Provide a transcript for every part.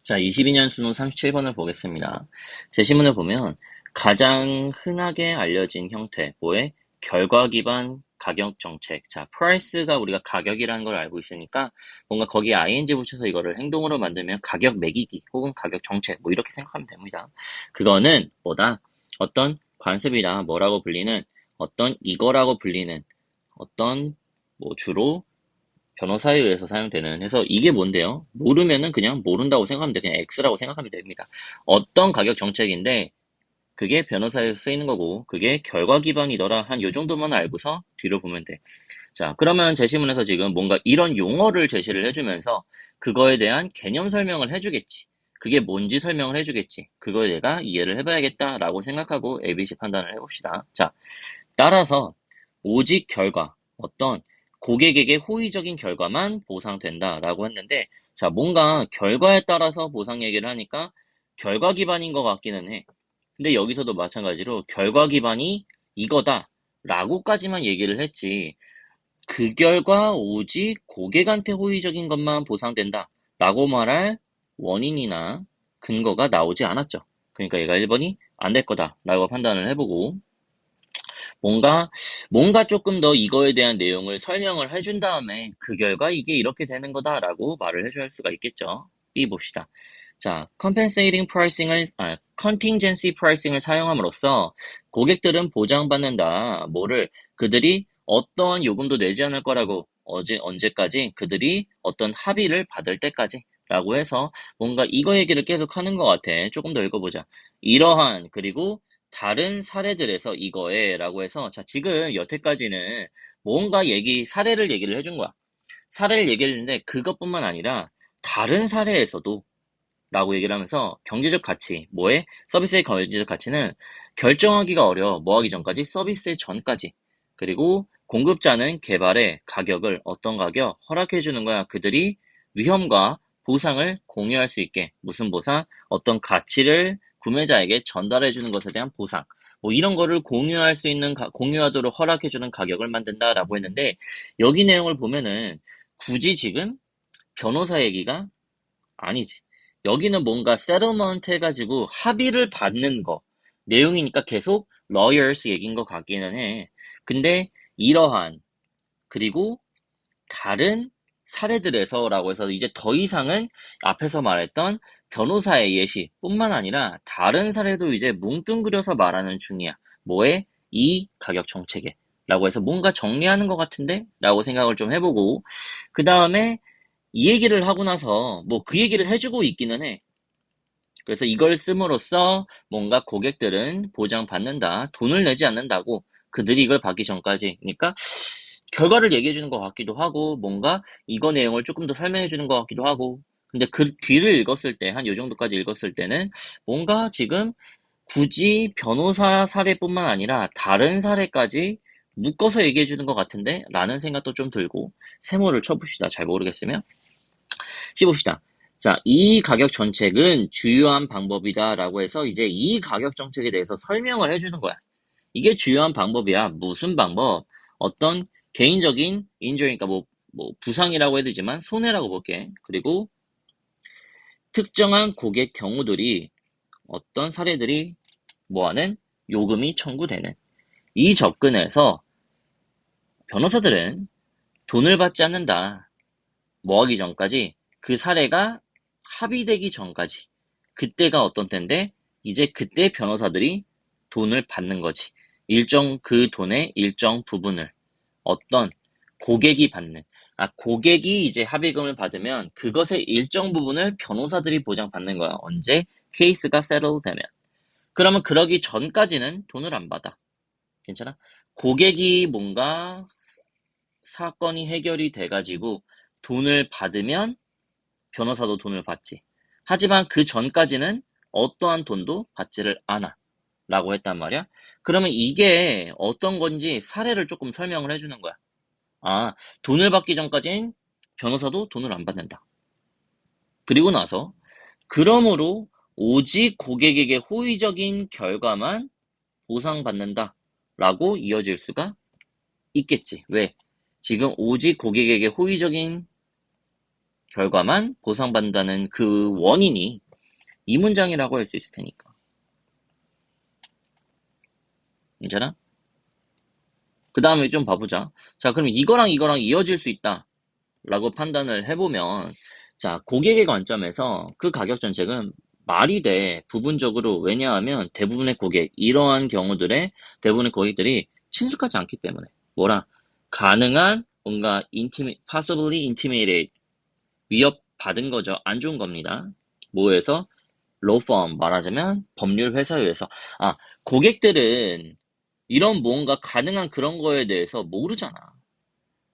자, 22년 수능 37번을 보겠습니다. 제시문을 보면 가장 흔하게 알려진 형태, 뭐의 결과 기반 가격 정책. 자, price가 우리가 가격이라는 걸 알고 있으니까 뭔가 거기에 ing 붙여서 이거를 행동으로 만들면 가격 매기기 혹은 가격 정책 뭐 이렇게 생각하면 됩니다. 그거는 뭐다? 어떤 관습이다. 뭐라고 불리는 어떤 이거라고 불리는 어떤 뭐 주로 변호사에 의해서 사용되는 해서 이게 뭔데요? 모르면은 그냥 모른다고 생각하면 돼. 그냥 X라고 생각하면 됩니다. 어떤 가격 정책인데 그게 변호사에서 쓰이는 거고 그게 결과 기반이더라. 한 요 정도만 알고서 뒤로 보면 돼. 자, 그러면 제시문에서 지금 뭔가 이런 용어를 제시를 해주면서 그거에 대한 개념 설명을 해주겠지. 그게 뭔지 설명을 해주겠지. 그거에 내가 이해를 해봐야겠다라고 생각하고 ABC 판단을 해봅시다. 자, 따라서 오직 결과, 어떤 고객에게 호의적인 결과만 보상된다라고 했는데, 자, 뭔가 결과에 따라서 보상 얘기를 하니까 결과 기반인 것 같기는 해. 근데 여기서도 마찬가지로 결과 기반이 이거다라고까지만 얘기를 했지, 그 결과 오직 고객한테 호의적인 것만 보상된다라고 말할 원인이나 근거가 나오지 않았죠. 그러니까 얘가 1번이 안 될 거다라고 판단을 해보고, 뭔가 조금 더 이거에 대한 내용을 설명을 해준 다음에 그 결과 이게 이렇게 되는 거다라고 말을 해줄 수가 있겠죠. B 봅시다. 자, contingency pricing을 사용함으로써 고객들은 보장받는다. 뭐를? 그들이 어떠한 요금도 내지 않을 거라고 언제까지? 그들이 어떤 합의를 받을 때까지. 라고 해서 뭔가 이거 얘기를 계속 하는 것 같아. 조금 더 읽어보자. 이러한, 그리고 다른 사례들에서 이거에 라고 해서 자 지금 여태까지는 뭔가 사례를 얘기를 해준 거야. 사례를 얘기를 했는데 그것뿐만 아니라 다른 사례에서도 라고 얘기를 하면서 경제적 가치, 뭐에? 서비스의 경제적 가치는 결정하기가 어려워. 뭐 하기 전까지? 서비스 전까지. 그리고 공급자는 개발의 가격을 어떤 가격? 허락해 주는 거야. 그들이 위험과 보상을 공유할 수 있게. 무슨 보상? 어떤 가치를 구매자에게 전달해 주는 것에 대한 보상. 뭐 이런 거를 공유할 수 있는, 공유하도록 허락해 주는 가격을 만든다라고 했는데 여기 내용을 보면은 굳이 지금 변호사 얘기가 아니지. 여기는 뭔가 settlement 해가지고 합의를 받는 거. 내용이니까 계속 lawyers 얘기인 것 같기는 해. 근데 이러한, 그리고 다른 사례들에서라고 해서 이제 더 이상은 앞에서 말했던 변호사의 예시뿐만 아니라 다른 사례도 이제 뭉뚱그려서 말하는 중이야. 뭐에? 이 가격 정책에. 라고 해서 뭔가 정리하는 것 같은데? 라고 생각을 좀 해보고, 그 다음에 이 얘기를 하고 나서 뭐 그 얘기를 해주고 있기는 해. 그래서 이걸 씀으로써 뭔가 고객들은 보장받는다, 돈을 내지 않는다고 그들이 이걸 받기 전까지. 그러니까 결과를 얘기해 주는 것 같기도 하고 뭔가 이거 내용을 조금 더 설명해 주는 것 같기도 하고 근데 그 뒤를 읽었을 때, 한 요 정도까지 읽었을 때는 뭔가 지금 굳이 변호사 사례뿐만 아니라 다른 사례까지 묶어서 얘기해 주는 것 같은데? 라는 생각도 좀 들고 세모를 쳐봅시다. 잘 모르겠으면. 씹읍시다. 자, 이 가격 정책은 주요한 방법이다 라고 해서 이제 이 가격 정책에 대해서 설명을 해주는 거야. 이게 주요한 방법이야. 무슨 방법? 어떤 개인적인 인jury니까 뭐 부상이라고 해야 되지만 손해라고 볼게. 그리고 특정한 고객 경우들이 어떤 사례들이 뭐하는 요금이 청구되는 이 접근에서 변호사들은 돈을 받지 않는다. 뭐 하기 전까지 그 사례가 합의되기 전까지 그때가 어떤 때인데 이제 그때 변호사들이 돈을 받는 거지. 그 돈의 일정 부분을 어떤 고객이 받는 고객이 이제 합의금을 받으면 그것의 일정 부분을 변호사들이 보장받는 거야. 언제? 케이스가 settle 되면. 그러면 그러기 전까지는 돈을 안 받아. 괜찮아? 고객이 뭔가 사건이 해결이 돼가지고 돈을 받으면 변호사도 돈을 받지. 하지만 그 전까지는 어떠한 돈도 받지를 않아. 라고 했단 말이야. 그러면 이게 어떤 건지 사례를 조금 설명을 해주는 거야. 돈을 받기 전까진 변호사도 돈을 안 받는다. 그리고 나서, 그러므로 오직 고객에게 호의적인 결과만 보상받는다. 라고 이어질 수가 있겠지. 왜? 지금 오직 고객에게 호의적인 결과만 보상받는다는 그 원인이 이 문장이라고 할 수 있을 테니까. 괜찮아? 그 다음에 좀 봐보자. 자, 그럼 이거랑 이거랑 이어질 수 있다. 라고 판단을 해보면, 자, 고객의 관점에서 그 가격 정책은 말이 돼. 부분적으로. 왜냐하면 대부분의 고객, 이러한 경우들의 대부분의 고객들이 친숙하지 않기 때문에. 뭐라? 가능한 뭔가 possibly intimidated, 위협받은 거죠. 안 좋은 겁니다. 뭐에서? law firm, 말하자면 법률 회사에 의해서. 아, 고객들은 이런 뭔가 가능한 그런 거에 대해서 모르잖아.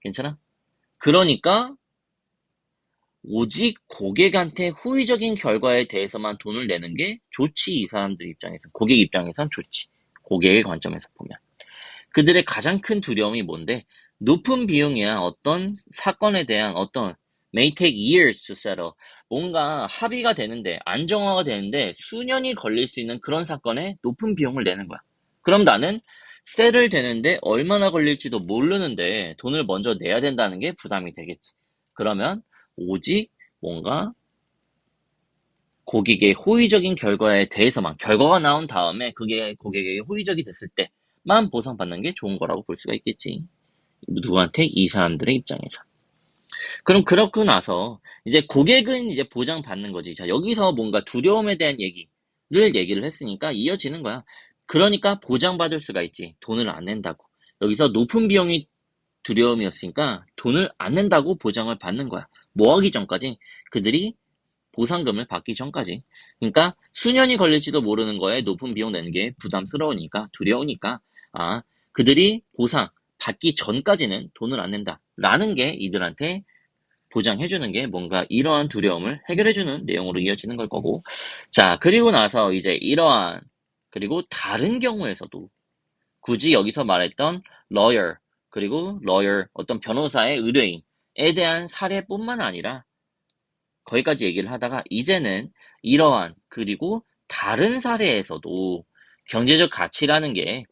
괜찮아? 그러니까 오직 고객한테 호의적인 결과에 대해서만 돈을 내는 게 좋지. 이 사람들 입장에서, 고객 입장에선 좋지. 고객의 관점에서 보면. 그들의 가장 큰 두려움이 뭔데? 높은 비용이야. 어떤 사건에 대한 어떤 may take years to settle. 뭔가 합의가 되는데, 안정화가 되는데 수년이 걸릴 수 있는 그런 사건에 높은 비용을 내는 거야. 그럼 나는 settle 되는데 얼마나 걸릴지도 모르는데 돈을 먼저 내야 된다는 게 부담이 되겠지. 그러면 오직 뭔가 고객의 호의적인 결과에 대해서만, 결과가 나온 다음에 그게 고객에게 호의적이 됐을 때만 보상받는 게 좋은 거라고 볼 수가 있겠지. 누구한테? 이 사람들의 입장에서. 그럼 그렇고 나서 이제 고객은 이제 보장받는 거지. 자, 여기서 뭔가 두려움에 대한 얘기를 했으니까 이어지는 거야. 그러니까 보장받을 수가 있지. 돈을 안 낸다고. 여기서 높은 비용이 두려움이었으니까 돈을 안 낸다고 보장을 받는 거야. 뭐 하기 전까지? 그들이 보상금을 받기 전까지. 그러니까 수년이 걸릴지도 모르는 거에 높은 비용 내는 게 부담스러우니까, 두려우니까, 아, 그들이 보상 받기 전까지는 돈을 안 낸다. 라는 게 이들한테 보장해주는 게 뭔가 이러한 두려움을 해결해주는 내용으로 이어지는 걸 거고. 자, 그리고 나서 이제 이러한, 그리고 다른 경우에서도 굳이 여기서 말했던 lawyer, 그리고 lawyer, 어떤 변호사의 의뢰인에 대한 사례뿐만 아니라 거기까지 얘기를 하다가 이제는 이러한, 그리고 다른 사례에서도 경제적 가치라는 게,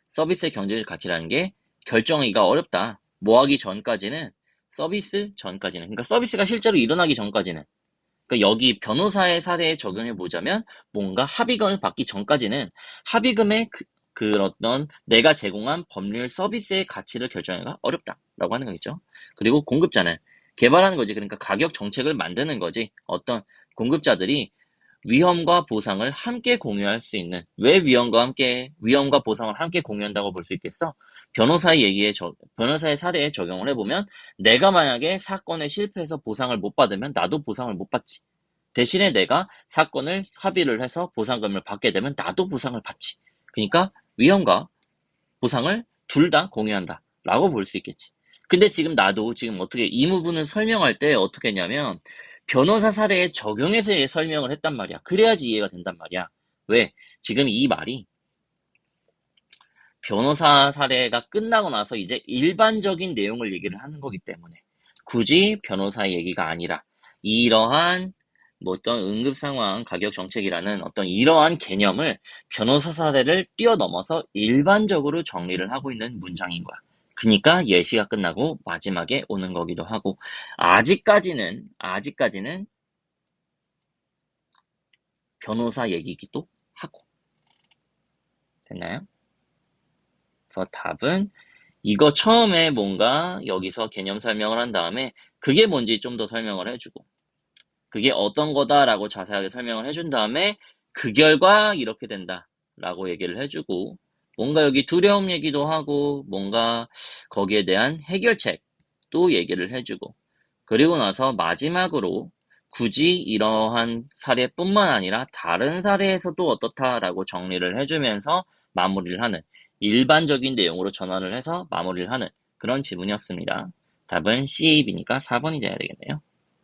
서비스의 경제적 가치라는 게 결정하기가 어렵다. 뭐 하기 전까지는, 서비스 전까지는, 그러니까 서비스가 실제로 일어나기 전까지는, 그러니까 여기 변호사의 사례에 적용해 보자면 뭔가 합의금을 받기 전까지는 합의금의 그 어떤 내가 제공한 법률 서비스의 가치를 결정하기가 어렵다라고 하는 거겠죠. 그리고 공급자는 개발하는 거지. 그러니까 가격 정책을 만드는 거지. 어떤 공급자들이 위험과 보상을 함께 공유할 수 있는, 왜 위험과 보상을 함께 공유한다고 볼 수 있겠어? 변호사의 사례에 적용을 해보면 내가 만약에 사건에 실패해서 보상을 못 받으면 나도 보상을 못 받지. 대신에 내가 사건을 합의를 해서 보상금을 받게 되면 나도 보상을 받지. 그러니까 위험과 보상을 둘 다 공유한다 라고 볼 수 있겠지. 근데 지금 나도 지금 어떻게 이 부분을 설명할 때 어떻게 했냐면 변호사 사례에 적용해서 설명을 했단 말이야. 그래야지 이해가 된단 말이야. 왜? 지금 이 말이 변호사 사례가 끝나고 나서 이제 일반적인 내용을 얘기를 하는 거기 때문에 굳이 변호사 얘기가 아니라 이러한 뭐 어떤 응급 상황 가격 정책이라는 어떤 이러한 개념을 변호사 사례를 뛰어넘어서 일반적으로 정리를 하고 있는 문장인 거야. 그러니까 예시가 끝나고 마지막에 오는 거기도 하고 아직까지는 변호사 얘기기도 하고. 됐나요? 그래서 답은 이거 처음에 뭔가 여기서 개념 설명을 한 다음에 그게 뭔지 좀 더 설명을 해주고 그게 어떤 거다라고 자세하게 설명을 해준 다음에 그 결과 이렇게 된다라고 얘기를 해주고 뭔가 여기 두려움 얘기도 하고 뭔가 거기에 대한 해결책도 얘기를 해주고 그리고 나서 마지막으로 굳이 이러한 사례뿐만 아니라 다른 사례에서도 어떻다라고 정리를 해주면서 마무리를 하는 일반적인 내용으로 전환을 해서 마무리를 하는 그런 지문이었습니다. 답은 CAB니까 4번이 돼야 되겠네요.